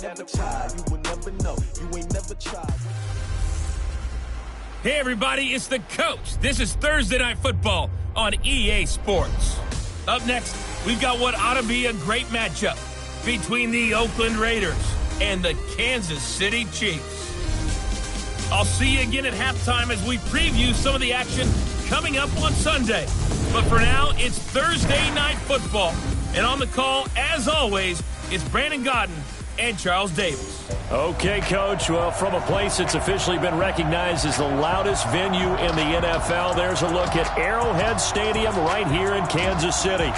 never tried. You will never know. You ain't never tried. Hey, everybody, it's the coach. This is Thursday Night Football on EA Sports. Up next, we've got what ought to be a great matchup between the Oakland Raiders and the Kansas City Chiefs. I'll see you again at halftime as we preview some of the action coming up on Sunday. But for now, it's Thursday Night Football. And on the call, as always, it's Brandon Godden and Charles Davis. Okay, Coach. Well, from a place that's officially been recognized as the loudest venue in the NFL, there's a look at Arrowhead Stadium right here in Kansas City.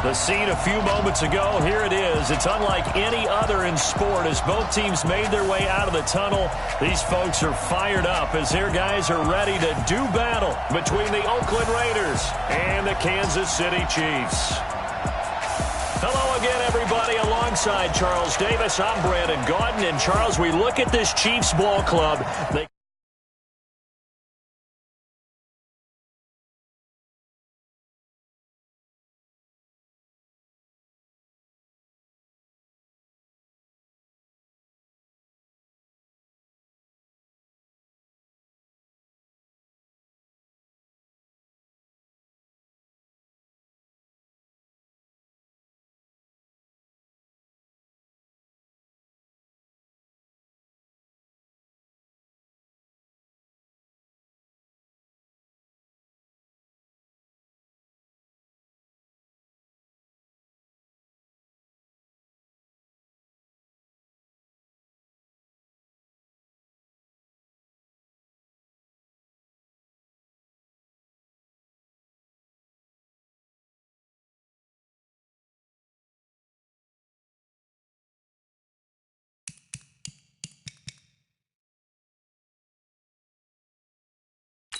The scene a few moments ago, here it is. It's unlike any other in sport as both teams made their way out of the tunnel. These folks are fired up as their guys are ready to do battle between the Oakland Raiders and the Kansas City Chiefs. Hello again, everybody. Alongside Charles Davis, I'm Brandon Gaudin. And, Charles, we look at this Chiefs ball club.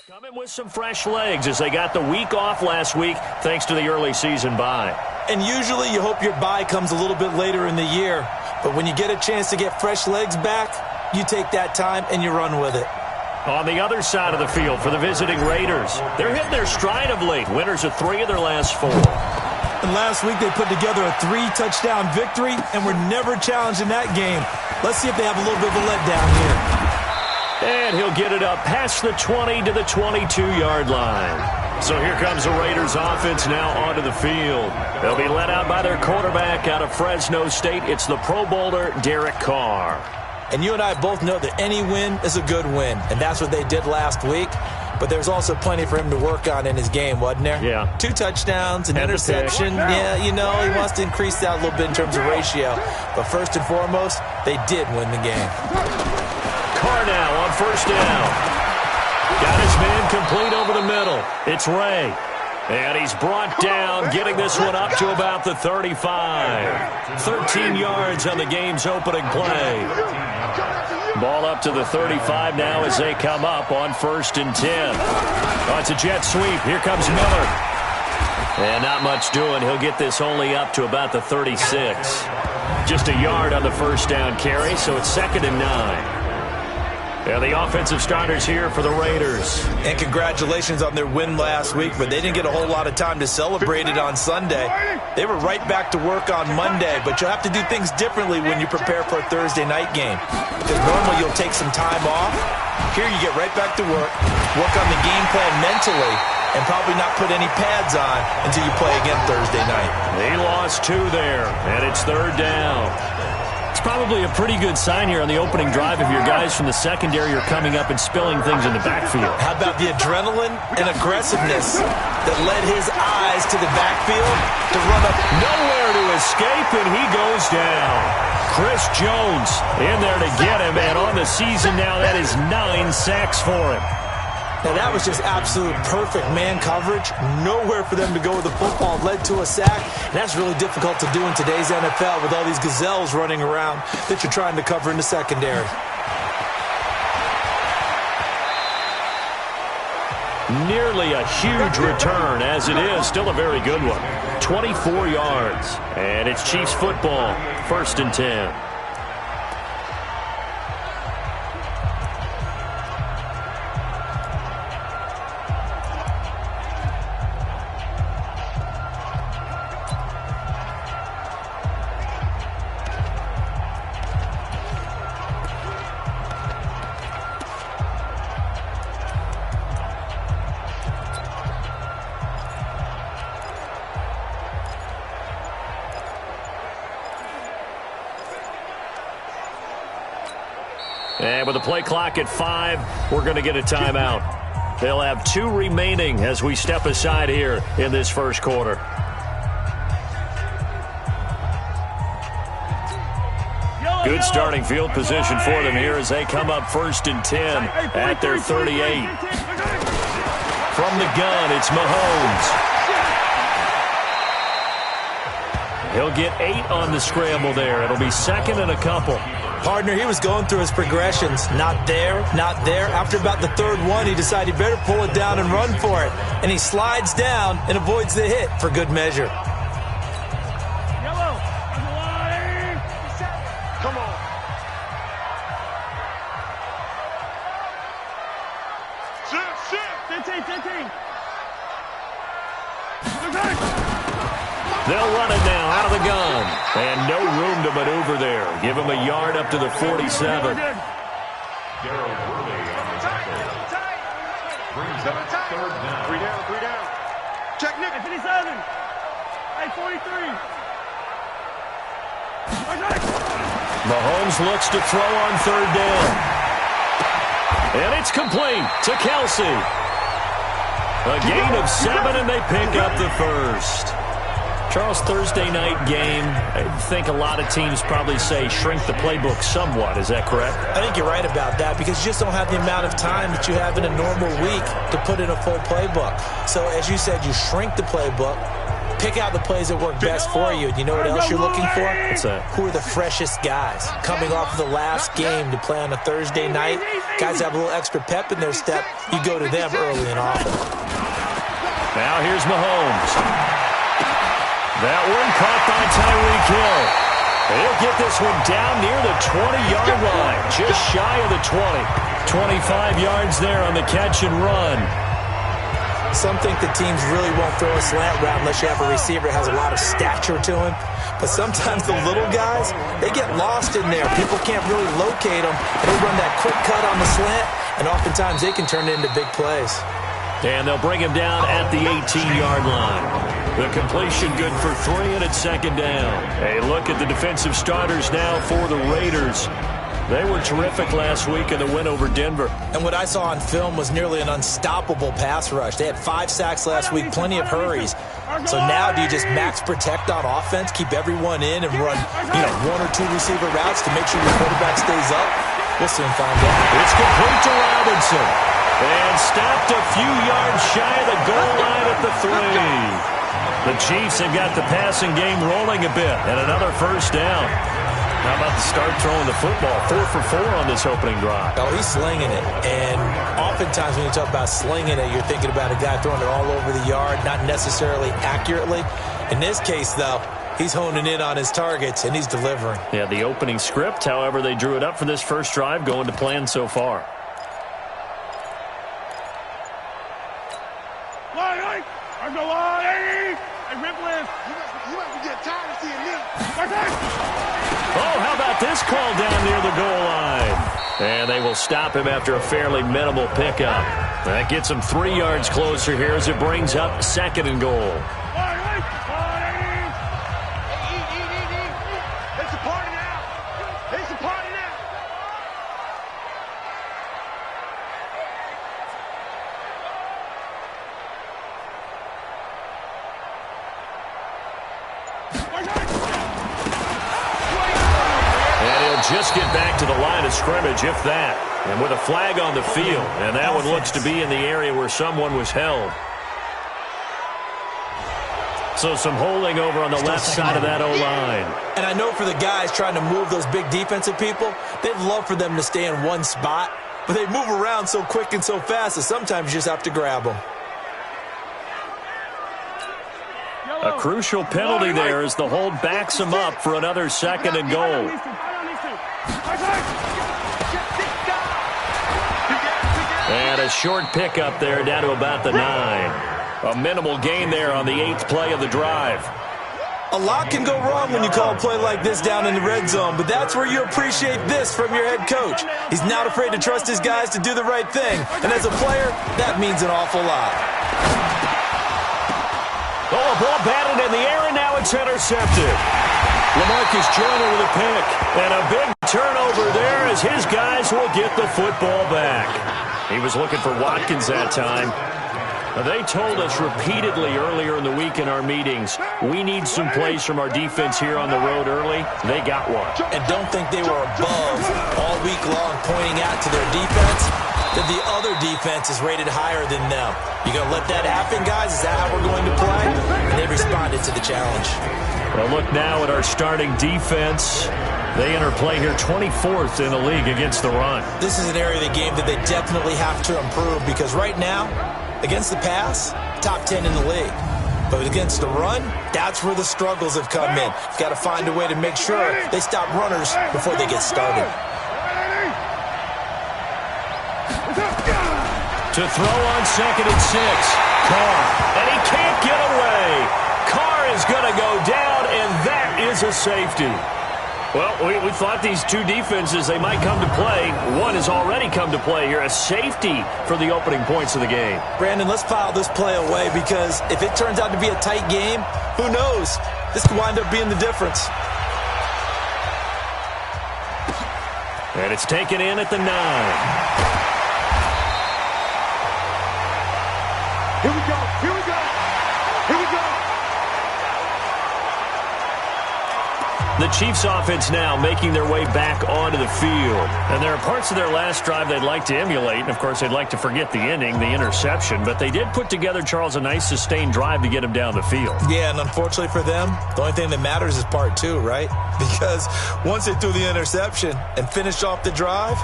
Coming with some fresh legs as they got the week off last week thanks to the early season bye. And usually you hope your bye comes a little bit later in the year. But when you get a chance to get fresh legs back, you take that time and you run with it. On the other side of the field for the visiting Raiders, they're hitting their stride of late. Winners of 3 of their last 4. And last week they put together a 3-touchdown victory and were never challenged in that game. Let's see if they have a little bit of a letdown here. And he'll get it up past the 20 to the 22-yard line. So here comes the Raiders offense now onto the field. They'll be led out by their quarterback out of Fresno State. It's the Pro Bowler, Derek Carr. And you and I both know that any win is a good win. And that's what they did last week. But there's also plenty for him to work on in his game, wasn't there? Yeah. 2 touchdowns, an interception. Yeah, you know, he wants to increase that a little bit in terms of ratio. But first and foremost, they did win the game. Carr now on first down. Got his man complete over the middle. It's Ray. And he's brought down, getting this one up to about the 35. 13 yards on the game's opening play. Ball up to the 35 now as they come up on first and 10. Oh, it's a jet sweep. Here comes Miller. And not much doing. He'll get this only up to about the 36. Just a yard on the first down carry, so it's 2nd and 9. Yeah, the offensive starters here for the Raiders. And congratulations on their win last week, but they didn't get a whole lot of time to celebrate it on Sunday. They were right back to work on Monday, but you'll have to do things differently when you prepare for a Thursday night game. Because normally you'll take some time off. Here you get right back to work on the game plan mentally, and probably not put any pads on until you play again Thursday night. He lost 2 there, and it's 3rd down. It's probably a pretty good sign here on the opening drive if your guys from the secondary are coming up and spilling things in the backfield. How about the adrenaline and aggressiveness that led his eyes to the backfield to run up? Nowhere to escape, and he goes down. Chris Jones in there to get him, and on the season now, that is 9 sacks for him. Now, that was just absolute perfect man coverage. Nowhere for them to go with the football. Led to a sack. And that's really difficult to do in today's NFL with all these gazelles running around that you're trying to cover in the secondary. Nearly a huge return, as it is. Still a very good one. 24 yards. And it's Chiefs football. 1st and 10. And with the play clock at 5, we're going to get a timeout. They'll have 2 remaining as we step aside here in this first quarter. Good starting field position for them here as they come up 1st and 10 at their 38. From the gun, it's Mahomes. He'll get 8 on the scramble there. It'll be 2nd and a couple. Partner, he was going through his progressions. Not there, not there. After about the 3rd one, he decided he better pull it down and run for it. And he slides down and avoids the hit for good measure. Come on. Sit. 15. They'll run it now out of the gun. And no room to maneuver there. Give him a yard up to the 47. Three down. Check Nick. 57. Hey, 43. Mahomes looks to throw on 3rd down. And it's complete to Kelsey. A gain of 7, and they pick up the 1st. Charles, Thursday night game, I think a lot of teams probably say shrink the playbook somewhat. Is that correct? I think you're right about that because you just don't have the amount of time that you have in a normal week to put in a full playbook. So, as you said, you shrink the playbook, pick out the plays that work best for you. And you know what else you're looking for? What's that? Who are the freshest guys? Coming off of the last game to play on a Thursday night, guys have a little extra pep in their step. You go to them early and often. Now here's Mahomes. That one caught by Tyreek Hill. He'll get this one down near the 20-yard line, just shy of the 20. 25 yards there on the catch and run. Some think the teams really won't throw a slant route unless you have a receiver that has a lot of stature to him. But sometimes the little guys, they get lost in there. People can't really locate them. And they run that quick cut on the slant, and oftentimes they can turn it into big plays. And they'll bring him down at the 18-yard line. The completion good for 3, and it's 2nd down. A look at the defensive starters now for the Raiders. They were terrific last week in the win over Denver. And what I saw on film was nearly an unstoppable pass rush. They had 5 sacks last week, plenty of hurries. So now do you just max protect on offense, keep everyone in, and run 1 or 2 receiver routes to make sure your quarterback stays up? We'll soon find out. It's complete to Robinson. And stopped a few yards shy of the goal line at the 3. The Chiefs have got the passing game rolling a bit, and another 1st down. How about the start throwing the football? 4 for 4 on this opening drive. Oh, he's slinging it. And oftentimes when you talk about slinging it, you're thinking about a guy throwing it all over the yard, not necessarily accurately. In this case, though, he's honing in on his targets, and he's delivering. Yeah, the opening script, however, they drew it up for this first drive, going to plan so far. Oh, how about this call down near the goal line? And they will stop him after a fairly minimal pickup. That gets him 3 yards closer here as it brings up 2nd and goal. It's a party now. It's a party now. Just get back to the line of scrimmage, if that. And with a flag on the field. And that one looks to be in the area where someone was held. So some holding over on the left side of that O-line. And I know for the guys trying to move those big defensive people, they'd love for them to stay in one spot. But they move around so quick and so fast that sometimes you just have to grab them. A crucial penalty there as the hold backs him up for another 2nd and goal. And a short pickup there down to about the 9. A minimal gain there on the 8th play of the drive. A lot can go wrong when you call a play like this down in the red zone, but that's where you appreciate this from your head coach. He's not afraid to trust his guys to do the right thing, and as a player, that means an awful lot. Oh, a ball batted in the air, and now it's intercepted. LaMarcus Joyner with a pick, and a big turnover there as his guys will get the football back. He was looking for Watkins that time. They told us repeatedly earlier in the week in our meetings, we need some plays from our defense here on the road early. They got one. And don't think they were above all week long pointing out to their defense that the other defense is rated higher than them. You going to let that happen, guys? Is that how we're going to play? And they responded to the challenge. Well, look now at our starting defense. They enter play here 24th in the league against the run. This is an area of the game that they definitely have to improve because right now, against the pass, top 10 in the league. But against the run, that's where the struggles have come in. You've got to find a way to make sure they stop runners before they get started. To throw on 2nd and 6. Carr. And he can't get away. Carr is going to go down, and that is a safety. Well, we thought these two defenses, they might come to play. One has already come to play here, a safety for the opening points of the game. Brandon, let's file this play away because if it turns out to be a tight game, who knows? This could wind up being the difference. And it's taken in at the 9. Here we go. Here we go. Here we go. The Chiefs offense now making their way back onto the field. And there are parts of their last drive they'd like to emulate. And, of course, they'd like to forget the ending, the interception. But they did put together, Charles, a nice sustained drive to get him down the field. Yeah, and unfortunately for them, the only thing that matters is part 2, right? Because once they threw the interception and finished off the drive,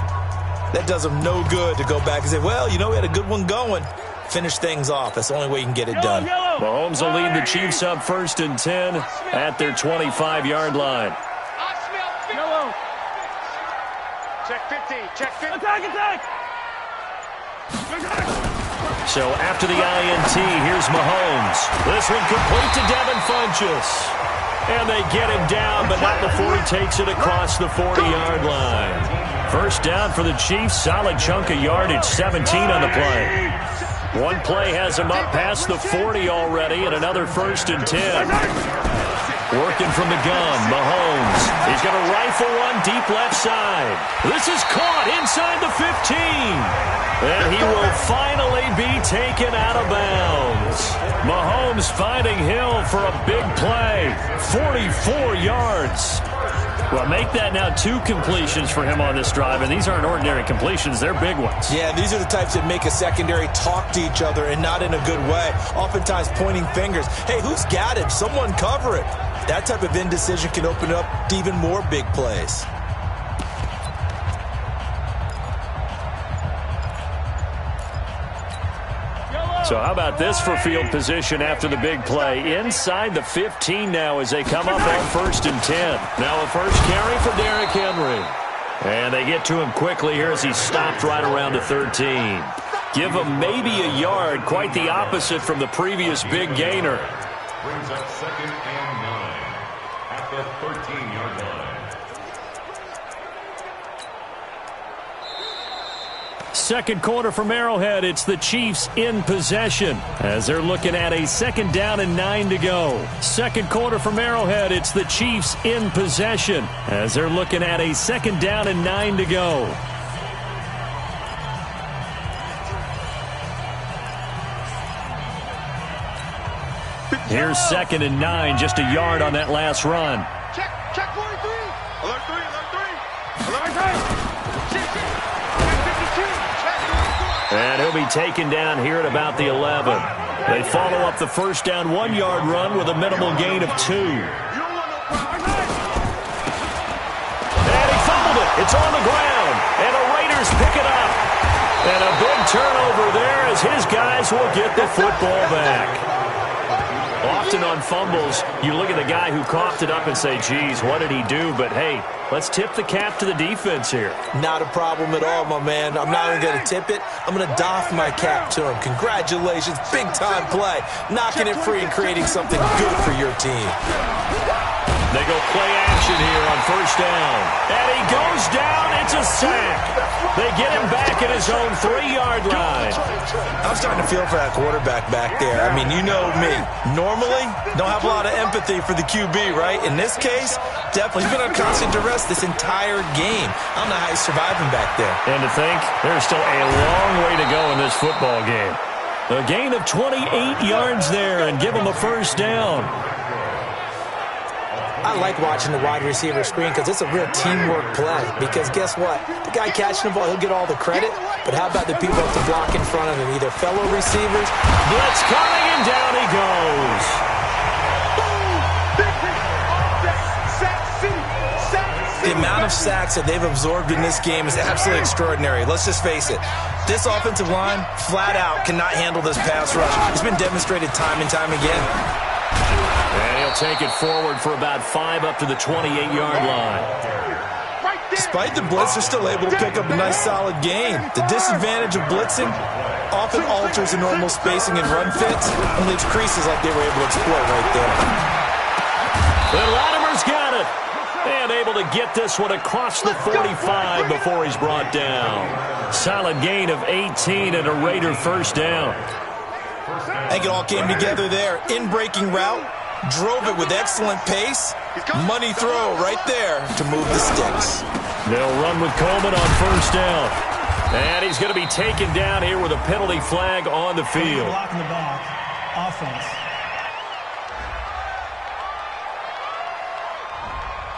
that does them no good to go back and say, well, you know, we had a good one going. Finish things off. That's the only way you can get it done. Mahomes will lead the Chiefs up 1st and 10 at their 25-yard line. Yellow. Check 15. Check 15. Attack. So after the INT, here's Mahomes. This one complete to Devin Funchess. And they get him down, but not before he takes it across the 40-yard line. First down for the Chiefs. Solid chunk of yardage, 17 on the play. One play has him up past the 40 already, and another 1st and 10. Working from the gun, Mahomes. He's going to rifle one deep left side. This is caught inside the 15. And he will finally be taken out of bounds. Mahomes finding Hill for a big play. 44 yards. Well, make that now 2 completions for him on this drive, and these aren't ordinary completions. They're big ones. Yeah, these are the types that make a secondary talk to each other and not in a good way. Oftentimes pointing fingers. Hey, who's got it? Someone cover it. That type of indecision can open up to even more big plays. So how about this for field position after the big play? Inside the 15 now as they come up on 1st and 10. Now a first carry for Derrick Henry. And they get to him quickly here as he stopped right around the 13. Give him maybe a yard, quite the opposite from the previous big gainer. Brings up 2nd and 9 at the 13-yard line. Second quarter from Arrowhead, it's the Chiefs in possession as they're looking at a 2nd down and 9 to go. Second quarter from Arrowhead, it's the Chiefs in possession as they're looking at a 2nd down and 9 to go. Here's 2nd and 9, just a yard on that last run. Check 43. Alert 3. Alert 3. Alert 3. And he'll be taken down here at about the 11. They follow up the first down 1-yard run with a minimal gain of 2. And he fumbled it. It's on the ground. And the Raiders pick it up. And a big turnover there as his guys will get the football back. Often on fumbles, you look at the guy who coughed it up and say, geez, what did he do? But, hey, let's tip the cap to the defense here. Not a problem at all, my man. I'm not even going to tip it. I'm going to doff my cap to him. Congratulations. Big-time play. Knocking it free and creating something good for your team. They go play action here on first down. And he goes down. It's It's a sack. They get him back at his own 3-yard line. I'm starting to feel for that quarterback back there. I mean, you know me. Normally, don't have a lot of empathy for the QB, right? In this case, definitely. He's been on constant duress this entire game. I don't know how he's surviving back there. And to think, there's still a long way to go in this football game. A gain of 28 yards there and give him a first down. I like watching the wide receiver screen because it's a real teamwork play. Because guess what? The guy catching the ball, he'll get all the credit. But how about the people at the block in front of him? Either fellow receivers. Blitz coming, and down he goes. The amount of sacks that they've absorbed in this game is absolutely extraordinary. Let's just face it. This offensive line, flat out, cannot handle this pass rush. It's been demonstrated time and time again. And he'll take it forward for about 5 up to the 28-yard line. Despite the blitz, they're still able to pick up a nice, solid gain. The disadvantage of blitzing often alters the normal spacing and run fits and leaves creases like they were able to exploit right there. And Latimer's got it. And able to get this one across the 45 before he's brought down. Solid gain of 18 and a Raider first down. I think it all came together there. In-breaking route, drove it with excellent pace. Money throw right there to move the sticks. They'll run with Coleman on first down. And he's going to be taken down here with a penalty flag on the field. Blocking the back. Offense.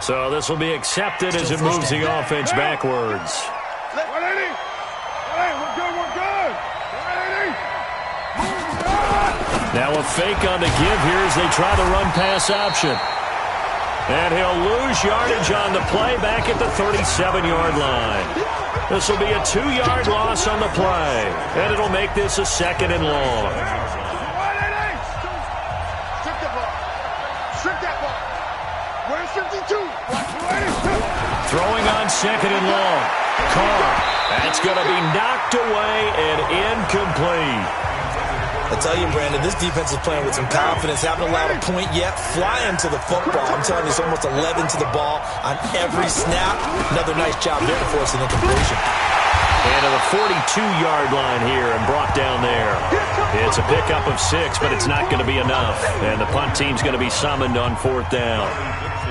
So this will be accepted as it moves the offense backwards. Now a fake on the give here as they try the run-pass option. And he'll lose yardage on the play back at the 37-yard line. This will be a 2-yard loss on the play. And it'll make this a 2nd and long. Throwing on 2nd and long. Carr. That's going to be knocked away and incomplete. I tell you, Brandon, this defense is playing with some confidence. Haven't allowed a point yet. Flying to the football. I'm telling you, it's almost 11 to the ball on every snap. Another nice job there to force an incompletion. And to the 42-yard line here and brought down there. It's a pickup of 6, but it's not going to be enough. And the punt team's going to be summoned on 4th down.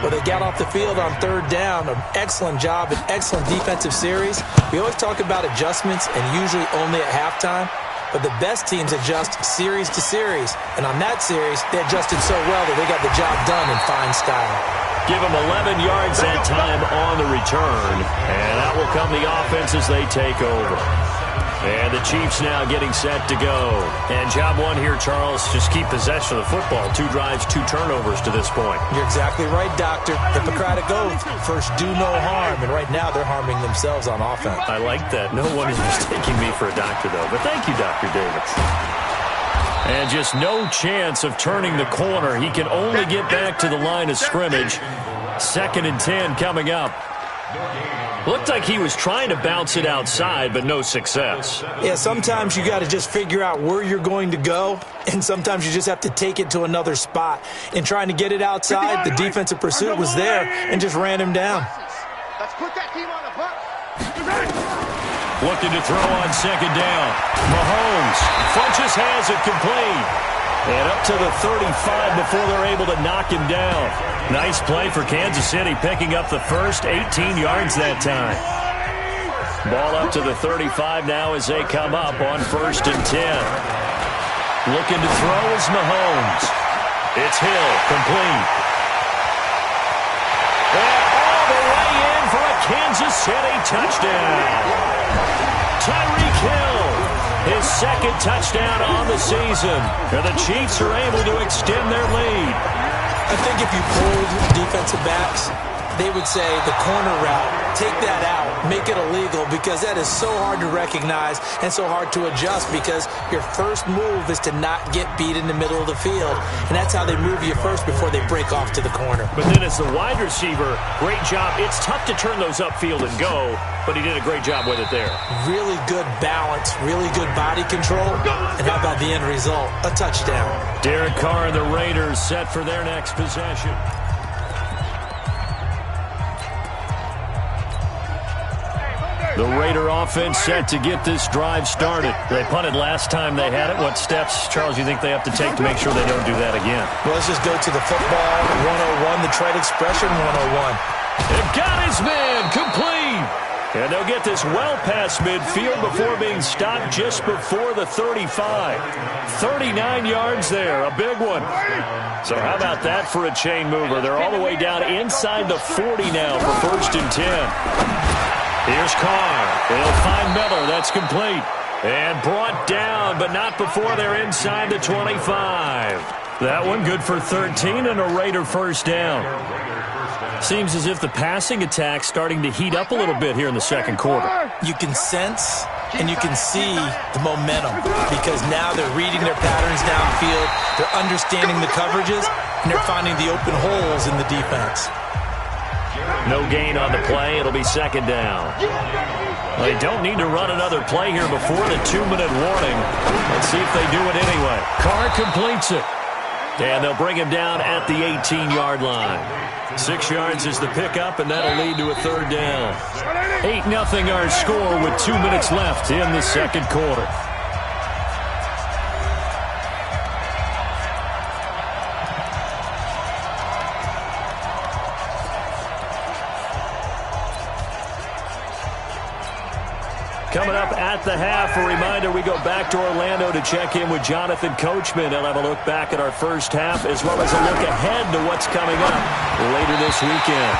Well, they got off the field on 3rd down. An excellent job, an excellent defensive series. We always talk about adjustments and usually only at halftime. But the best teams adjust series to series. And on that series, they adjusted so well that they got the job done in fine style. Give them 11 yards that time on the return. And out will come the offense as they take over. And the Chiefs now getting set to go. And job 1 here, Charles, just keep possession of the football. 2 drives, 2 turnovers to this point. You're exactly right, Doctor. Hippocratic oath. First, do no harm. And right now, they're harming themselves on offense. I like that. No one is mistaking me for a doctor, though. But thank you, Dr. Davis. And just no chance of turning the corner. He can only get back to the line of scrimmage. 2nd and 10 coming up. Looked like he was trying to bounce it outside, but no success. Yeah, sometimes you got to just figure out where you're going to go, and sometimes you just have to take it to another spot. In trying to get it outside, the defensive pursuit was there and just ran him down. Let's put that team on the bus. Looking to throw on 2nd down. Mahomes. Funches has it complete. And up to the 35 before they're able to knock him down. Nice play for Kansas City, picking up the first 18 yards that time. Ball up to the 35 now as they come up on 1st and 10. Looking to throw is Mahomes. It's Hill, complete. And all the way in for a Kansas City touchdown. Tyreek Hill. His 2nd touchdown on the season. And the Chiefs are able to extend their lead. I think if you pulled defensive backs, they would say the corner route, take that out, make it illegal, because that is so hard to recognize and so hard to adjust, because your first move is to not get beat in the middle of the field. And that's how they move you first before they break off to the corner. But then as the wide receiver, great job. It's tough to turn those upfield and go, but he did a great job with it there. Really good balance, really good body control. And how about the end result? A touchdown. Derek Carr and the Raiders set for their next possession. The Raider offense set to get this drive started. They punted last time they had it. What steps, Charles, you think they have to take to make sure they don't do that again? Well, let's just go to the football 101, the trade expression 101. They've got his man complete. And they'll get this well past midfield before being stopped just before the 35. 39 yards there, a big one. So how about that for a chain mover? They're all the way down inside the 40 now for 1st and 10. Here's Carr. They'll find Miller. That's complete. And brought down, but not before they're inside the 25. That one good for 13 and a Raider first down. Seems as if the passing attack's starting to heat up a little bit here in the second quarter. You can sense and you can see the momentum because now they're reading their patterns downfield, they're understanding the coverages, and they're finding the open holes in the defense. No gain on the play. It'll be second down. They don't need to run another play here before the 2-minute warning. Let's see if they do it anyway. Carr completes it. And they'll bring him down at the 18-yard line. 6 yards is the pickup, and that'll lead to a third down. 8-0 our score with 2 minutes left in the second quarter. Coming up at the half, a reminder, we go back to Orlando to check in with Jonathan Coachman. He'll have a look back at our first half as well as a look ahead to what's coming up later this weekend.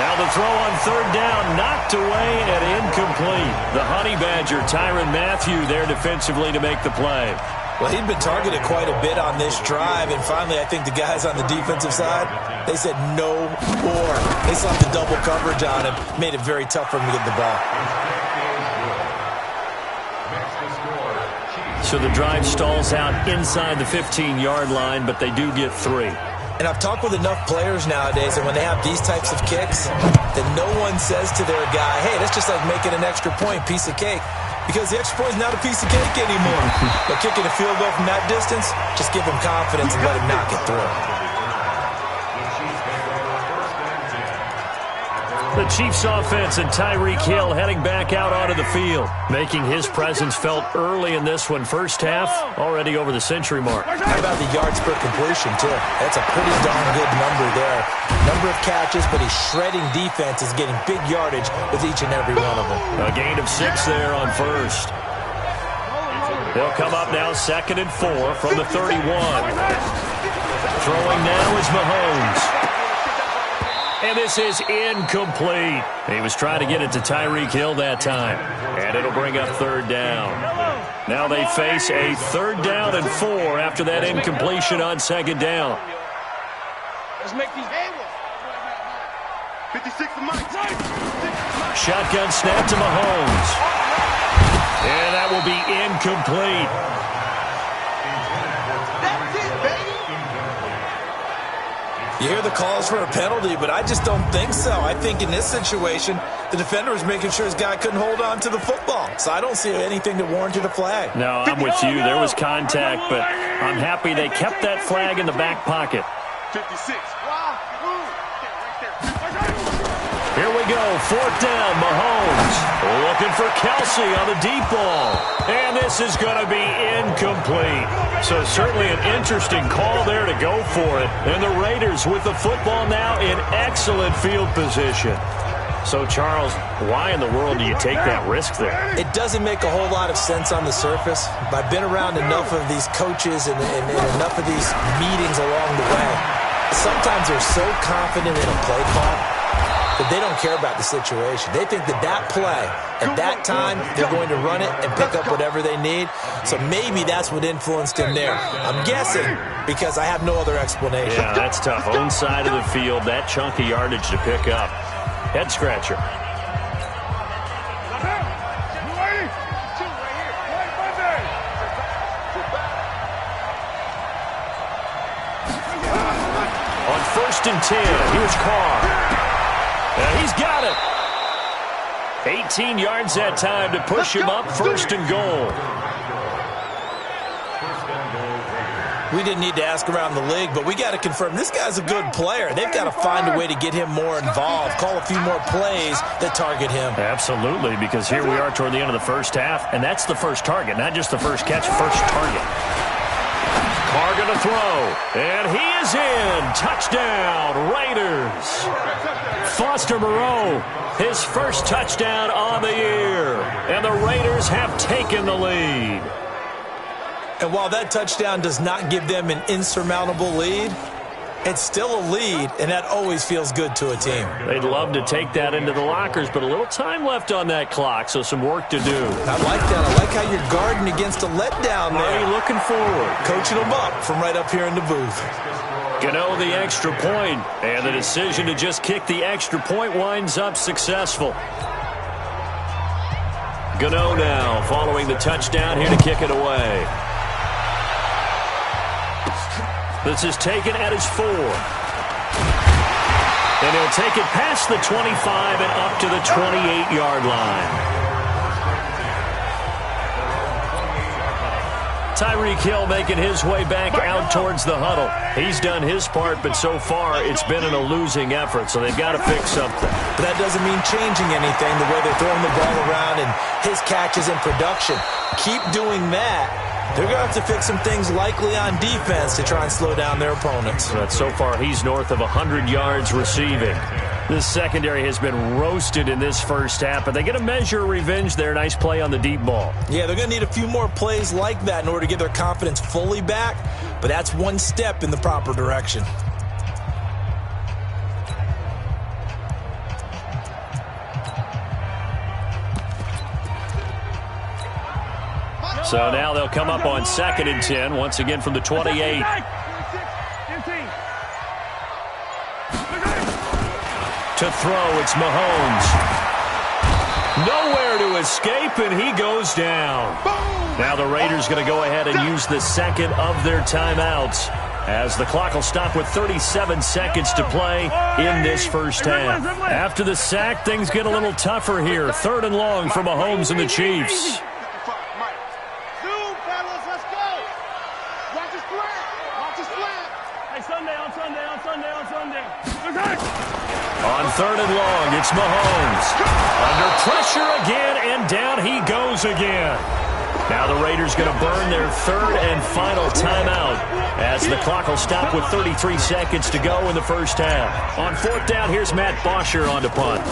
Now the throw on third down, knocked away and incomplete. The Honey Badger, Tyrann Mathieu, there defensively to make the play. Well, he'd been targeted quite a bit on this drive, and finally I think the guys on the defensive side, they said no more. They saw the double coverage on him, made it very tough for him to get the ball. So the drive stalls out inside the 15-yard line, but they do get 3. And I've talked with enough players nowadays, and when they have these types of kicks, then no one says to their guy, hey, that's just like making an extra point, piece of cake. Because the extra point is not a piece of cake anymore. But kicking a field goal from that distance, just give him confidence and let him knock it through. The Chiefs offense and Tyreek Hill heading back out onto the field, making his presence felt early in this one. First half, already over the century mark. How about the yards per completion, too? That's a pretty darn good number there. Number of catches, but he's shredding defenses, getting big yardage with each and every one of them. A gain of 6 there on first. They'll come up now 2nd and 4 from the 31. Throwing now is Mahomes. And this is incomplete. He was trying to get it to Tyreek Hill that time. And it'll bring up third down. Now they face a 3rd down and 4 after that incompletion on 2nd down. Let's make these 56 to Mike. Shotgun snap to Mahomes. And that will be incomplete. You hear the calls for a penalty, but I just don't think so. I think in this situation, the defender was making sure his guy couldn't hold on to the football. So I don't see anything that warranted a flag. No, I'm with you. There was contact, but I'm happy they kept that flag in the back pocket. 56. Here we go, 4th down, Mahomes. Looking for Kelsey on the deep ball. And this is going to be incomplete. So certainly an interesting call there to go for it. And the Raiders with the football now in excellent field position. So, Charles, why in the world do you take that risk there? It doesn't make a whole lot of sense on the surface. But I've been around enough of these coaches and enough of these meetings along the way. Sometimes they're so confident in a play call that they don't care about the situation. They think that that play, at that time, they're going to run it and pick up whatever they need. So maybe that's what influenced him there. I'm guessing because I have no other explanation. Yeah, that's tough. Own side of the field, that chunk of yardage to pick up. Head scratcher. On 1st and 10, here's Carr. And he's got it. 18 yards that time to push him up 1st and goal. We didn't need to ask around the league, but we got to confirm this guy's a good player. They've got to find a way to get him more involved, call a few more plays that target him. Absolutely, because here we are toward the end of the first half, and that's the first target, not just the first catch, first target. Carr going to throw, and he is in. Touchdown, Raiders. Foster Moreau, his first touchdown on the year, and the Raiders have taken the lead. And while that touchdown does not give them an insurmountable lead, it's still a lead, and that always feels good to a team. They'd love to take that into the lockers, but a little time left on that clock, so some work to do. I like that. I like how you're guarding against a letdown there. Already looking forward. Coaching them up from right up here in the booth. Gano the extra point, and the decision to just kick the extra point winds up successful. Gano now following the touchdown here to kick it away. This is taken at his 4. And he'll take it past the 25 and up to the 28-yard line. Tyreek Hill making his way back out towards the huddle. He's done his part, but so far it's been in a losing effort, so they've got to fix something. But that doesn't mean changing anything, the way they're throwing the ball around and his catches and production. Keep doing that. They're going to have to fix some things likely on defense to try and slow down their opponents. But so far, he's north of 100 yards receiving. This secondary has been roasted in this first half, but they get a measure of revenge there. Nice play on the deep ball. Yeah, they're going to need a few more plays like that in order to get their confidence fully back, but that's one step in the proper direction. So now they'll come up on 2nd and 10, once again from the 28. To throw, it's Mahomes. Nowhere to escape, and he goes down. Now the Raiders going to go ahead and use the second of their timeouts, as the clock will stop with 37 seconds to play in this first half. After the sack, things get a little tougher here. 3rd and long for Mahomes and the Chiefs. On 3rd and long, it's Mahomes. Under pressure again, and down he goes again. Now the Raiders going to burn their 3rd and final timeout, as the clock will stop with 33 seconds to go in the first half. On 4th down, here's Matt Bosher on to punt.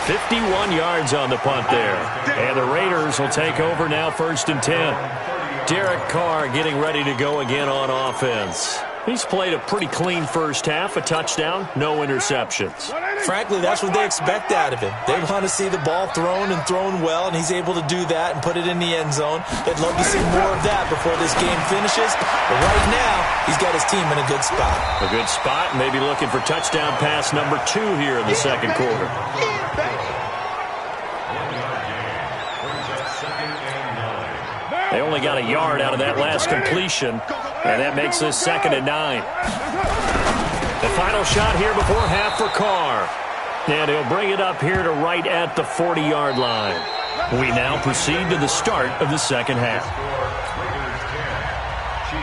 "51 yards on the punt there. And the Raiders will take over now 1st and 10. Derek Carr getting ready to go again on offense. He's played a pretty clean first half, a touchdown, no interceptions. Frankly, that's what they expect out of him. They want to see the ball thrown and thrown well, and he's able to do that and put it in the end zone. They'd love to see more of that before this game finishes. But right now, he's got his team in a good spot. A good spot, maybe looking for touchdown pass number 2 here in the second quarter. They only got a yard out of that last completion, and that makes this 2nd and 9. The final shot here before half for Carr. And he'll bring it up here to right at the 40-yard line. We now proceed to the start of the second half.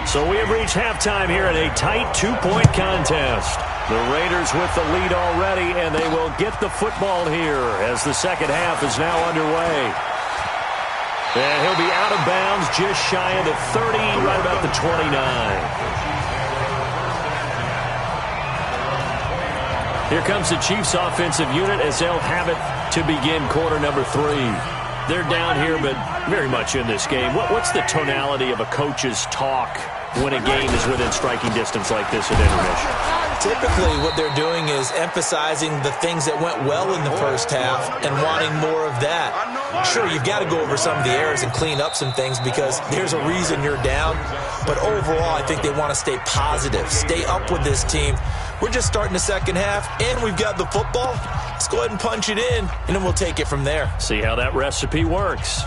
So we have reached halftime here in a tight 2-point contest. The Raiders with the lead already, and they will get the football here as the second half is now underway. And he'll be out of bounds just shy of the 30, right about the 29. Here comes the Chiefs offensive unit as they'll have it to begin quarter number 3. They're down here, but very much in this game. What's the tonality of a coach's talk when a game is within striking distance like this at intermission? Typically, what they're doing is emphasizing the things that went well in the first half and wanting more of that. Sure, you've got to go over some of the errors and clean up some things because there's a reason you're down. But overall, I think they want to stay positive, stay up with this team. We're just starting the second half, and we've got the football. Let's go ahead and punch it in, and then we'll take it from there. See how that recipe works.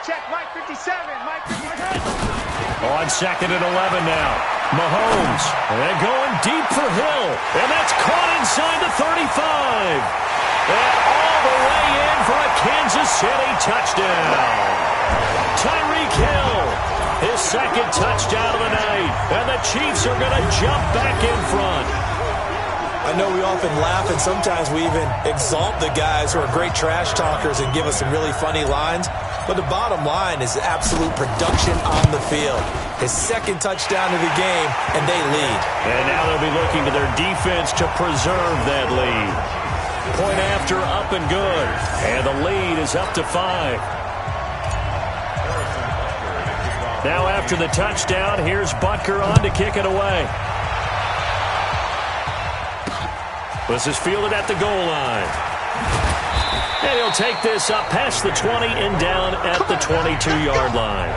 check, Mike 57, Mike 57. On 2nd and 11 now. Mahomes, and going deep for Hill, and that's caught inside the 35. And all the way in for a Kansas City touchdown. Tyreek Hill, his second touchdown of the night, and the Chiefs are going to jump back in front. I know we often laugh, and sometimes we even exalt the guys who are great trash talkers and give us some really funny lines. But the bottom line is absolute production on the field. His second touchdown of the game, and they lead. And now they'll be looking to their defense to preserve that lead. Point after, up and good. And the lead is up to 5. Now after the touchdown, here's Butker on to kick it away. This is fielded at the goal line. And he'll take this up past the 20 and down at the 22-yard line.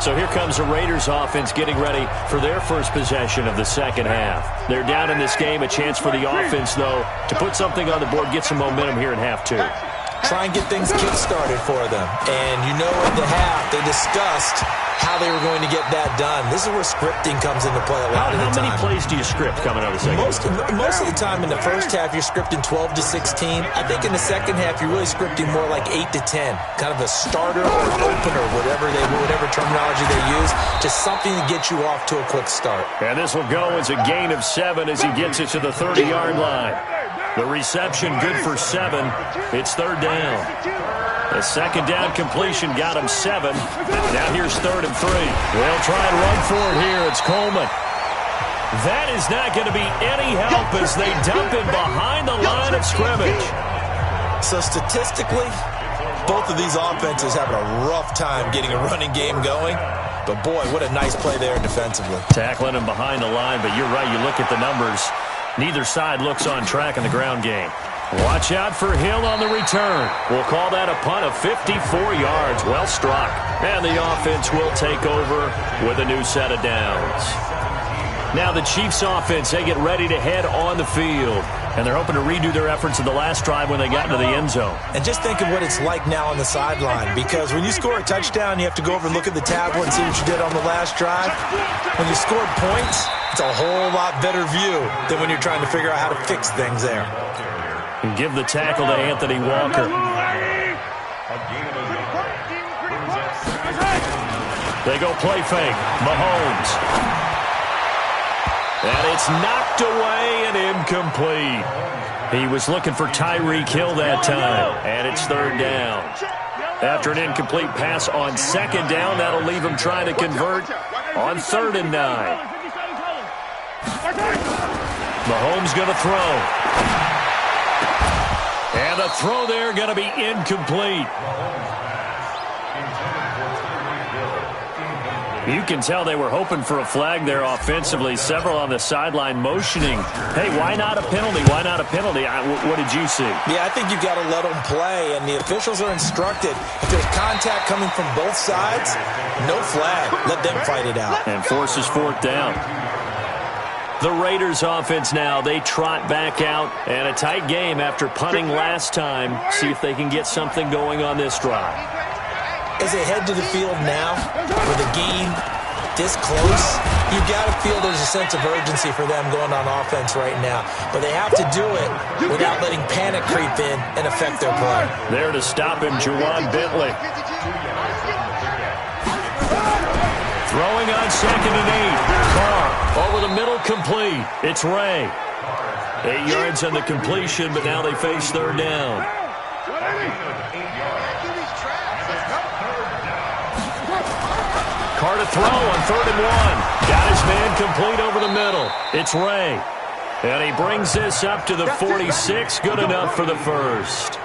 So here comes the Raiders offense getting ready for their first possession of the second half. They're down in this game. A chance for the offense, though, to put something on the board, get some momentum here in half 2. Try and get things kick-started for them. And you know at the half, they discussed how they were going to get that done. This is where scripting comes into play a lot of the time. How many plays do you script coming out of the second half? Most of the time in the first half, you're scripting 12 to 16. I think in the second half, you're really scripting more like 8 to 10. Kind of a starter or an opener, whatever terminology they use. Just something to get you off to a quick start. And this will go as a gain of 7 as he gets it to the 30-yard line. The reception good for 7. It's third down. The second down completion got him 7. Now here's 3rd and 3. They'll try and run for it here. It's Coleman. That is not going to be any help as they dump him behind the line of scrimmage. So statistically, both of these offenses having a rough time getting a running game going. But boy, what a nice play there defensively. Tackling him behind the line, but you're right. You look at the numbers. Neither side looks on track in the ground game. Watch out for Hill on the return. We'll call that a punt of 54 yards. Well struck. And the offense will take over with a new set of downs. Now the Chiefs offense, they get ready to head on the field. And they're hoping to redo their efforts in the last drive when they got into the end zone. And just think of what it's like now on the sideline. Because when you score a touchdown, you have to go over and look at the tablet and see what you did on the last drive. When you scored points, it's a whole lot better view than when you're trying to figure out how to fix things there. And give the tackle to Anthony Walker. They go play fake. Mahomes. And it's knocked away and incomplete. He was looking for Tyreek Hill that time. And it's third down. After an incomplete pass on second down, that'll leave him trying to convert on 3rd and 9. Mahomes going to throw. And the throw there going to be incomplete. You can tell they were hoping for a flag there offensively. Several on the sideline motioning. Hey, why not a penalty? Why not a penalty? What did you see? Yeah, I think you've got to let them play, and the officials are instructed. If there's contact coming from both sides, no flag. Let them fight it out. And forces 4th down. The Raiders offense now, they trot back out, and a tight game after punting last time. See if they can get something going on this drive. As they head to the field now, with a game this close, you've got to feel there's a sense of urgency for them going on offense right now. But they have to do it without letting panic creep in and affect their play. There to stop him, Juwan Bentley. Throwing on 2nd and 8. Carr over the middle, complete. It's Ray. 8 yards on the completion, but now they face 3rd down. Carr to throw on 3rd and 1. Got his man complete over the middle. It's Ray. And he brings this up to the 46. Good enough for the first.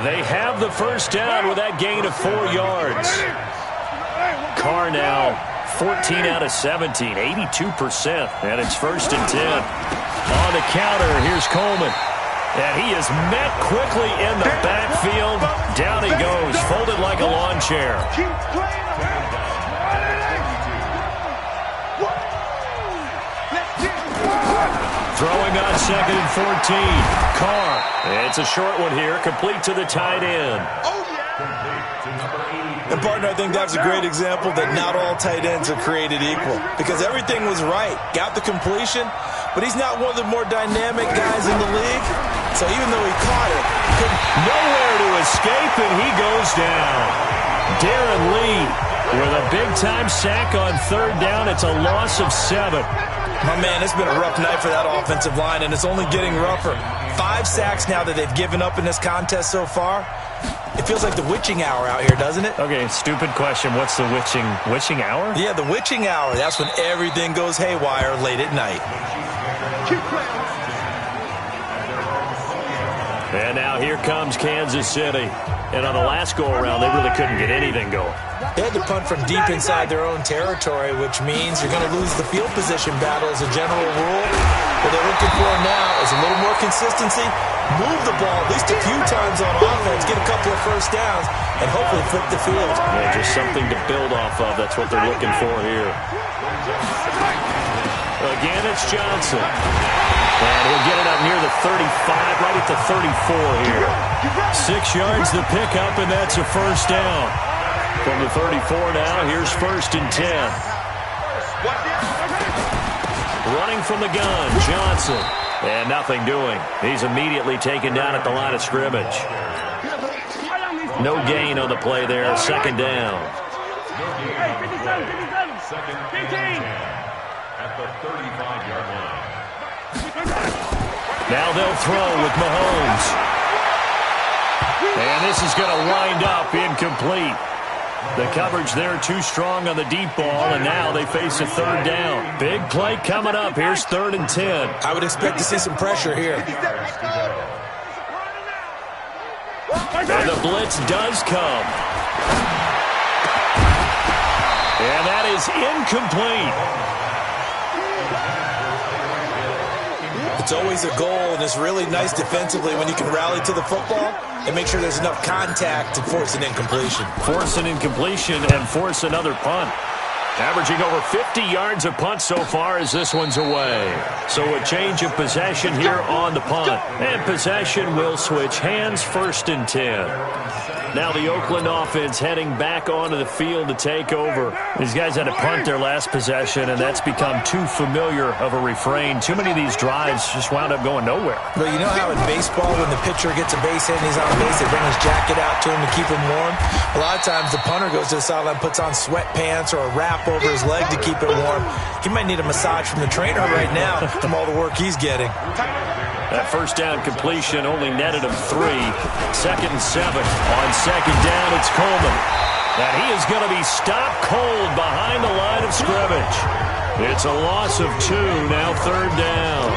They have the first down with that gain of 4 yards. Carr now 14 out of 17, 82%. And it's 1st and 10. On the counter, here's Coleman. And he is met quickly in the backfield. Down he goes, folded like a lawn chair. Throwing throwing on 2nd and 14. Carr. It's a short one here, complete to the tight end. And, partner, I think that's a great example that not all tight ends are created equal because everything was right. Got the completion, but he's not one of the more dynamic guys in the league. So even though he caught it, nowhere to escape, and he goes down. Darren Lee with a big-time sack on 3rd down. It's a loss of 7. My man, it's been a rough night for that offensive line, and it's only getting rougher. 5 sacks now that they've given up in this contest so far. It feels like the witching hour out here, doesn't it? Okay, stupid question. What's the witching hour? Yeah, the witching hour. That's when everything goes haywire late at night. And now here comes Kansas City. And on the last go-around, they really couldn't get anything going. They had to punt from deep inside their own territory, which means you're going to lose the field position battle as a general rule. What they're looking for now is a little more consistency, move the ball at least a few times on offense, get a couple of first downs, and hopefully flip the field. Yeah, just something to build off of. That's what they're looking for here. Again, it's Johnson. And he'll get it up near the 35, right at the 34 here. 6 yards the pickup, and that's a first down. From the 34 now, here's 1st and 10. Running from the gun, Johnson. And nothing doing. He's immediately taken down at the line of scrimmage. No gain on the play there, 2nd down. Second and 10 at the 35-yard line. Now they'll throw with Mahomes. And this is going to wind up incomplete. The coverage there too strong on the deep ball, and now they face a 3rd down. Big play coming up. Here's 3rd and 10. I would expect to see some pressure here. And the blitz does come. And that is incomplete. It's always a goal, and it's really nice defensively when you can rally to the football and make sure there's enough contact to force an incompletion. Force an incompletion and force another punt. Averaging over 50 yards a punt so far as this one's away. So a change of possession here on the punt. And possession will switch hands, 1st and 10. Now the Oakland offense heading back onto the field to take over. These guys had to punt their last possession, and that's become too familiar of a refrain. Too many of these drives just wound up going nowhere. Well, you know how in baseball when the pitcher gets a base hit and he's on base, they bring his jacket out to him to keep him warm? A lot of times the punter goes to the sideline, puts on sweatpants or a wrap over his leg to keep it warm. He might need a massage from the trainer right now from all the work he's getting. That first down completion only netted him 3. 2nd and 7. On 2nd down, it's Coleman. And he is going to be stopped cold behind the line of scrimmage. It's a loss of 2, now 3rd down.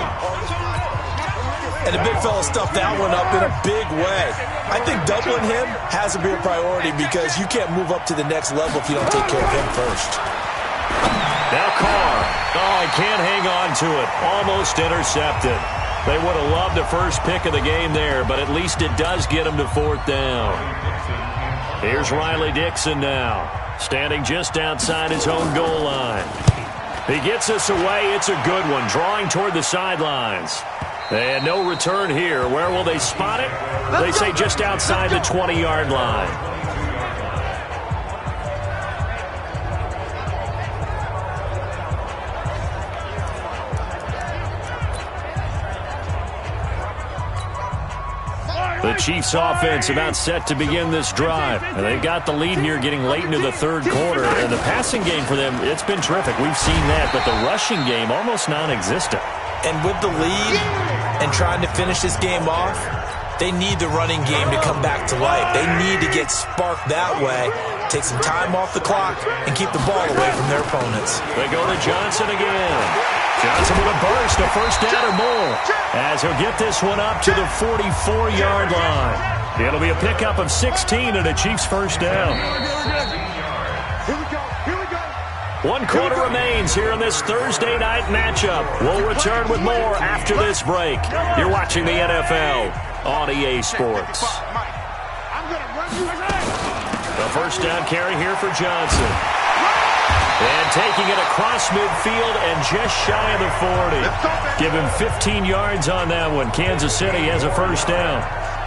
And the big fella stuffed that one up in a big way. I think doubling him has to be a priority because you can't move up to the next level if you don't take care of him first. Now Carr. Oh, he can't hang on to it. Almost intercepted. They would have loved the first pick of the game there, but at least it does get them to 4th down. Here's Riley Dixon now, standing just outside his own goal line. He gets us away. It's a good one, drawing toward the sidelines. And no return here. Where will they spot it? They say just outside the 20-yard line. The Chiefs offense about set to begin this drive. And they've got the lead here getting late into the 3rd quarter. And the passing game for them, it's been terrific. We've seen that. But the rushing game, almost non-existent. And with the lead and trying to finish this game off, they need the running game to come back to life. They need to get sparked that way, take some time off the clock, and keep the ball away from their opponents. They go to Johnson again. Johnson with a burst, a first down or more, as he'll get this one up to the 44-yard line. It'll be a pickup of 16 and a Chiefs first down. Here we go. 1 quarter remains here in this Thursday night matchup. We'll return with more after this break. You're watching the NFL on EA Sports. I'm going to run you. The first down carry here for Johnson. And taking it across midfield and just shy of the 40. Give him 15 yards on that one. Kansas City has a first down.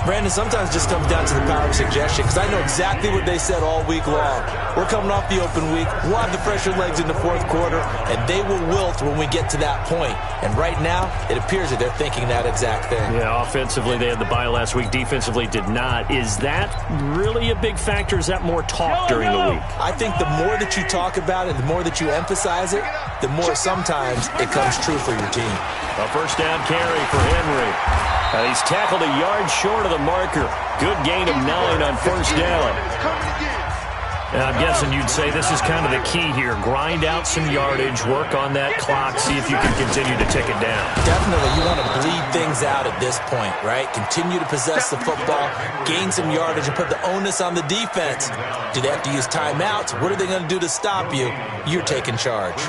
Brandon, sometimes it just comes down to the power of suggestion, because I know exactly what they said all week long. We're coming off the open week. We'll have the fresher legs in the fourth quarter, and they will wilt when we get to that point. And right now, it appears that they're thinking that exact thing. Yeah, offensively, they had the bye last week. Defensively, did not. Is that really a big factor? Is that more talk during the week? I think the more that you talk about it, the more that you emphasize it, the more sometimes it comes true for your team. A first down carry for Henry. And he's tackled a yard short of the marker. Good gain of 9 on first down. And I'm guessing you'd say this is kind of the key here. Grind out some yardage, work on that clock, see if you can continue to tick it down. Definitely, you want to bleed things out at this point, right? Continue to possess the football, gain some yardage, and put the onus on the defense. Do they have to use timeouts? What are they going to do to stop you? You're taking charge.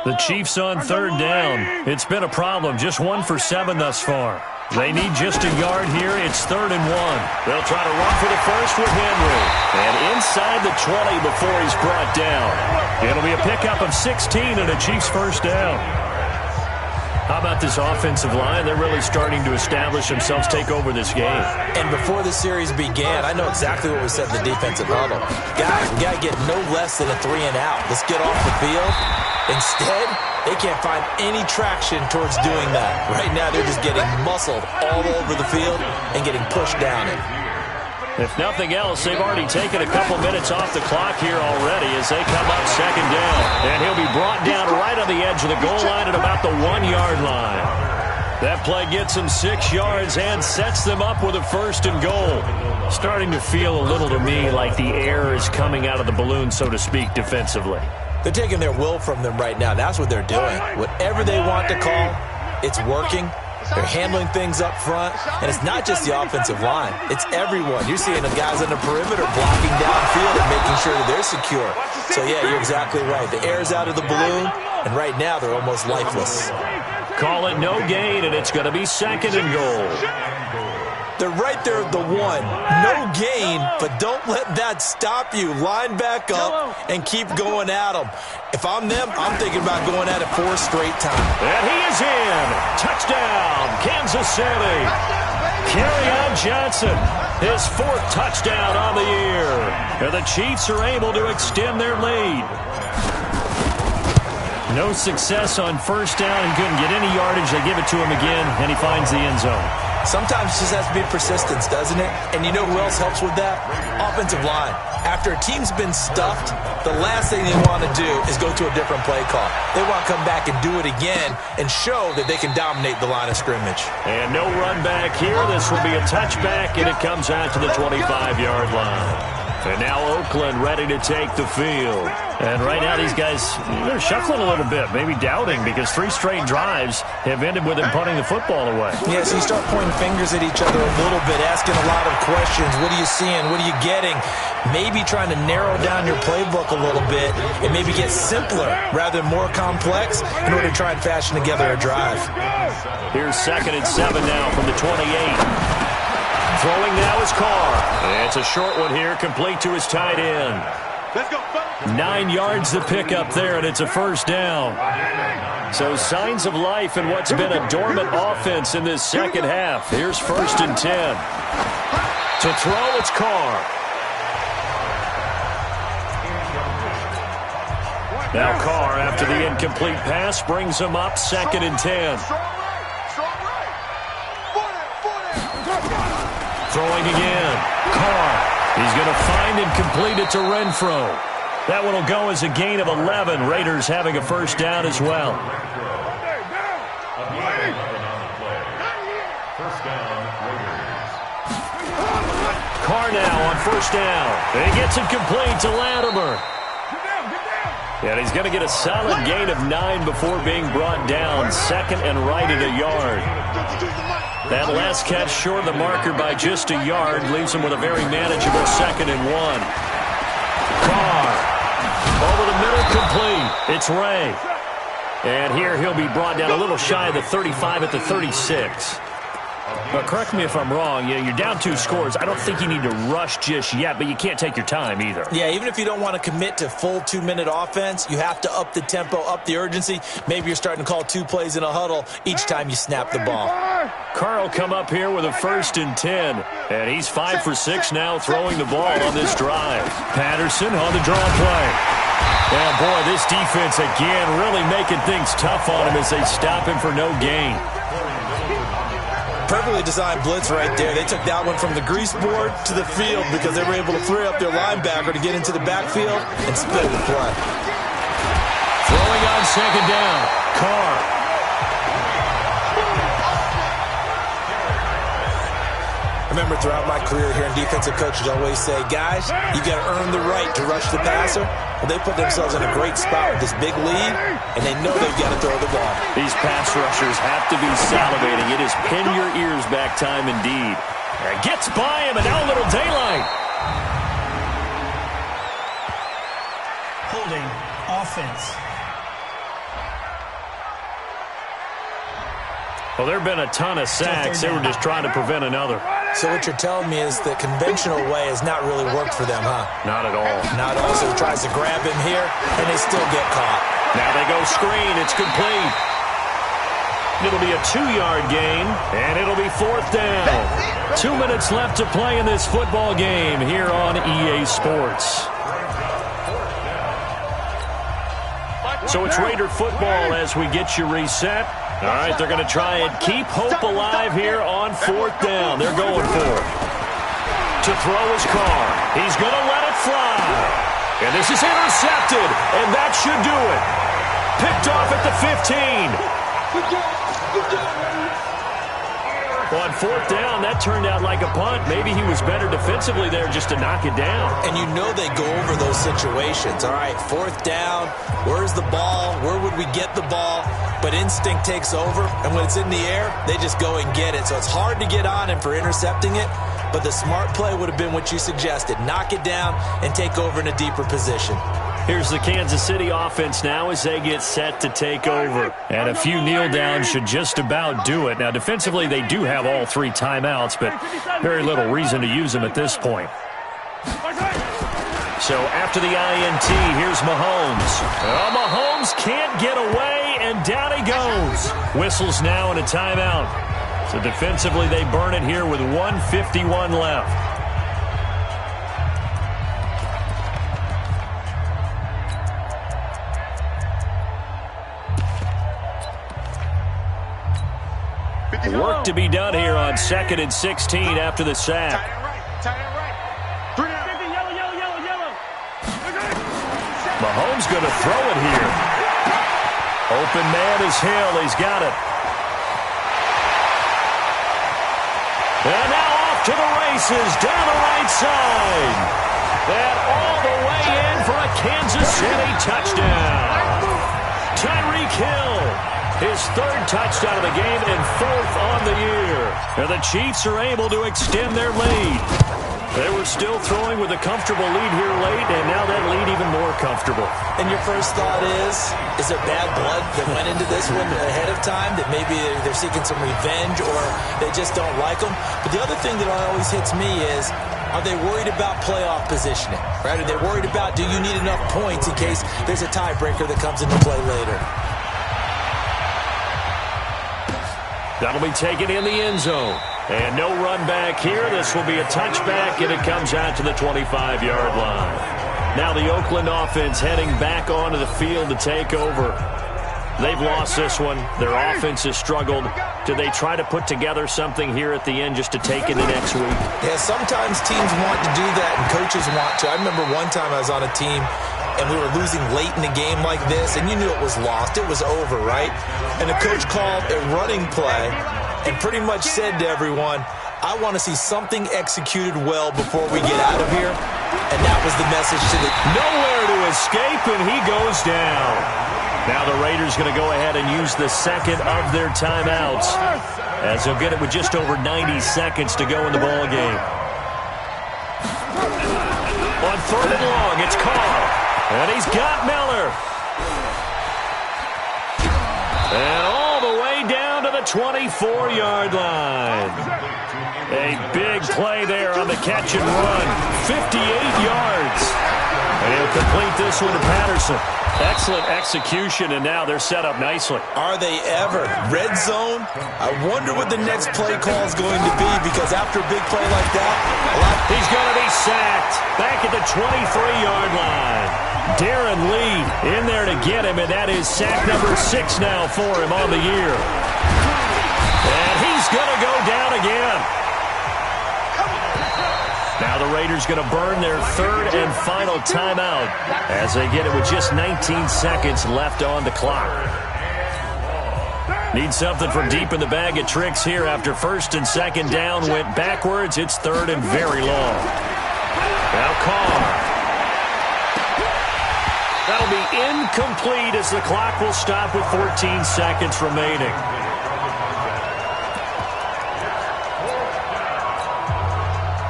The Chiefs on third down. It's been a problem. Just 1 for 7 thus far. They need just a yard here. It's 3rd and 1. They'll try to run for the first with Henry. And inside the 20 before he's brought down. It'll be a pickup of 16 and a Chiefs first down. How about this offensive line? They're really starting to establish themselves, take over this game. And before the series began, I know exactly what was said in the defensive huddle. Guys, we got to get no less than a 3 and out. Let's get off the field. Instead, they can't find any traction towards doing that. Right now, they're just getting muscled all over the field and getting pushed down it. If nothing else, they've already taken a couple minutes off the clock here already as they come up second down. And he'll be brought down right on the edge of the goal line at about the 1-yard line. That play gets them 6 yards and sets them up with a first and goal. Starting to feel a little to me like the air is coming out of the balloon, so to speak, defensively. They're taking their will from them right now. That's what they're doing. Whatever they want to call, it's working. They're handling things up front. And it's not just the offensive line. It's everyone. You're seeing the guys on the perimeter blocking downfield and making sure that they're secure. So, yeah, you're exactly right. The air's out of the balloon, and right now they're almost lifeless. Call it no gain, and it's going to be 2nd and goal. They're right there at the 1. No gain, but don't let that stop you. Line back up and keep going at them. If I'm them, I'm thinking about going at it 4 straight times. And he is in. Touchdown, Kansas City. Kerryon Johnson, his 4th touchdown on the year. And the Chiefs are able to extend their lead. No success on first down. He couldn't get any yardage. They give it to him again, and he finds the end zone. Sometimes it just has to be persistence, doesn't it? And you know who else helps with that? Offensive line. After a team's been stuffed, the last thing they want to do is go to a different play call. They want to come back and do it again and show that they can dominate the line of scrimmage. And no run back here. This will be a touchback, and it comes out to the 25-yard line. And now Oakland ready to take the field. And right now these guys, they're shuffling a little bit, maybe doubting, because 3 straight drives have ended with them punting the football away. Yeah, so you start pointing fingers at each other a little bit, asking a lot of questions. What are you seeing? What are you getting? Maybe trying to narrow down your playbook a little bit and maybe get simpler rather than more complex in order to try and fashion together a drive. Here's 2nd and 7 now from the 28. Throwing now is Carr. It's a short one here, complete to his tight end. Let's go. 9 yards to pick up there, and it's a first down. So signs of life in what's been a dormant offense in this second half. Here's 1st and 10. To throw, it's Carr. Now Carr, after the incomplete pass, brings him up 2nd and 10. Throwing again. Carr. He's going to find and complete it to Renfro. That one will go as a gain of 11. Raiders having a first down as well. Carr now on first down. And he gets it complete to Latimer. And he's going to get a solid gain of 9 before being brought down. 2nd and right at a yard. That last catch short of the marker by just a yard leaves him with a very manageable 2nd and 1. Carr over the middle, complete. It's Ray. And here he'll be brought down a little shy of the 35 at the 36. But correct me if I'm wrong, you're down 2 scores. I don't think you need to rush just yet, but you can't take your time either. Yeah, even if you don't want to commit to full 2-minute offense, you have to up the tempo, up the urgency. Maybe you're starting to call 2 plays in a huddle each time you snap the ball. Carr will come up here with a 1st and 10. And he's 5 for 6 now throwing the ball on this drive. Patterson on the draw play. And boy, this defense again really making things tough on him as they stop him for no gain. Perfectly designed blitz right there. They took that one from the grease board to the field because they were able to free up their linebacker to get into the backfield and split the play. Throwing on 2nd down, Carr. I remember throughout my career here in defensive coaches always say, guys, you got to earn the right to rush the passer. Well, they put themselves in a great spot with this big lead, and they know they've got to throw the ball. These pass rushers have to be salivating. It is pin your ears back time indeed. And gets by him, and now a little daylight. Holding offense. Well, there have been a ton of sacks. They were just trying to prevent another. So what you're telling me is the conventional way has not really worked for them, huh? Not at all. Not at all. So he tries to grab him here, and they still get caught. Now they go screen. It's complete. It'll be a 2-yard gain, and it'll be 4th down. 2 minutes left to play in this football game here on EA Sports. So it's Raider football as we get you reset. All right, they're going to try and keep hope alive here on 4th down. They're going for it. To throw his Carr. He's going to let it fly. And this is intercepted, and that should do it. Picked off at the 15. On 4th down, that turned out like a punt. Maybe he was better defensively there just to knock it down. And you know they go over those situations. All right, 4th down, where's the ball? Where would we get the ball? But instinct takes over, and when it's in the air, they just go and get it. So it's hard to get on him for intercepting it, but the smart play would have been what you suggested. Knock it down and take over in a deeper position. Here's the Kansas City offense now as they get set to take over. And a few kneel downs should just about do it. Now, defensively, they do have all 3 timeouts, but very little reason to use them at this point. So after the INT, here's Mahomes. Oh, Mahomes can't get away, and down he goes. Whistles now and a timeout. So defensively, they burn it here with 1:51 left. Work to be done here on 2nd and 16 after the sack. Mahomes going to throw it here. Open man is Hill. He's got it. And now off to the races down the right side. And all the way in for a Kansas City touchdown. Tyreek Hill. His 3rd touchdown of the game and 4th on the year. And the Chiefs are able to extend their lead. They were still throwing with a comfortable lead here late, and now that lead even more comfortable. And your first thought is there bad blood that went into this one ahead of time, that maybe they're seeking some revenge or they just don't like them? But the other thing that always hits me is, are they worried about playoff positioning? Right? Are they worried about, do you need enough points in case there's a tiebreaker that comes into play later? That'll be taken in the end zone. And no run back here. This will be a touchback, and it comes out to the 25-yard line. Now the Oakland offense heading back onto the field to take over. They've lost this one. Their offense has struggled. Do they try to put together something here at the end just to take into next week? Yeah, sometimes teams want to do that, and coaches want to. I remember one time I was on a team, and we were losing late in the game like this, and you knew it was lost. It was over, right? And the coach called a running play and pretty much said to everyone, I want to see something executed well before we get out of here. And that was the message to the... Nowhere to escape, and he goes down. Now the Raiders going to go ahead and use the 2nd of their timeouts, as they'll get it with just over 90 seconds to go in the ball game. On 3rd and long, it's Carr. And he's got Miller. And all the way down to the 24-yard line. A big play there on the catch and run. 58 yards. And he'll complete this one to Patterson. Excellent execution, and now they're set up nicely. Are they ever? Red zone? I wonder what the next play call is going to be, because after a big play like that, he's going to be sacked back at the 23-yard line. Darren Lee in there to get him, and that is sack number 6 now for him on the year. And he's going to go down again. Now the Raiders going to burn their third and final timeout as they get it with just 19 seconds left on the clock. Need something from deep in the bag of tricks here after first and second down went backwards. It's third and very long. Now Carr. That'll be incomplete as the clock will stop with 14 seconds remaining.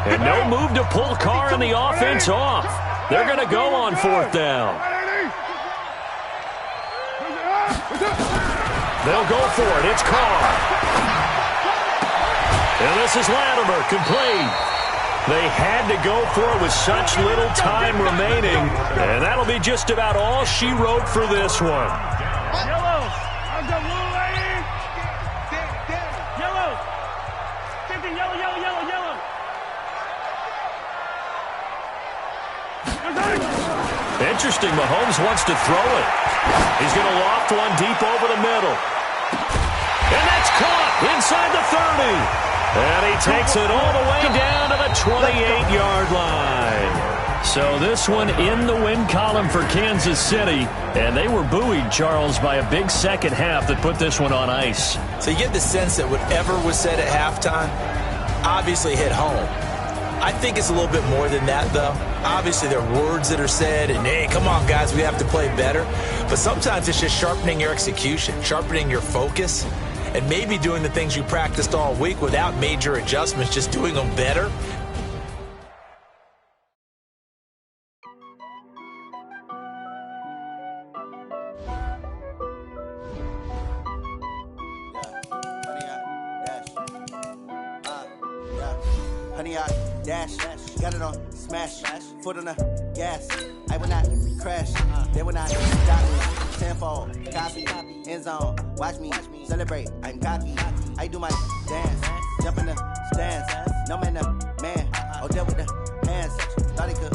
And no move to pull Carr and the offense off. They're going to go on fourth down. They'll go for it. It's Carr. And this is Latimer, complete. They had to go for it with such little time remaining. And that'll be just about all she wrote for this one. Yellow. I'm the blue lady. Yellow. Yellow. Interesting, Mahomes wants to throw it. He's going to loft one deep over the middle. And that's caught inside the 30. And he takes it all the way down to the 28-yard line. So this one in the win column for Kansas City. And they were buoyed, Charles, by a big second half that put this one on ice. So you get the sense that whatever was said at halftime obviously hit home. I think it's a little bit more than that, though. Obviously, there are words that are said, and, hey, come on, guys, we have to play better. But sometimes it's just sharpening your execution, sharpening your focus, and maybe doing the things you practiced all week without major adjustments, just doing them better. Honey, I dash, got it on smash, foot on the gas. I will not crash, they will not stop me. Tenfold, copy, end zone, watch me celebrate. I'm cocky, I do my dance, jump in the stands. No man, oh, there with the hands, thought he could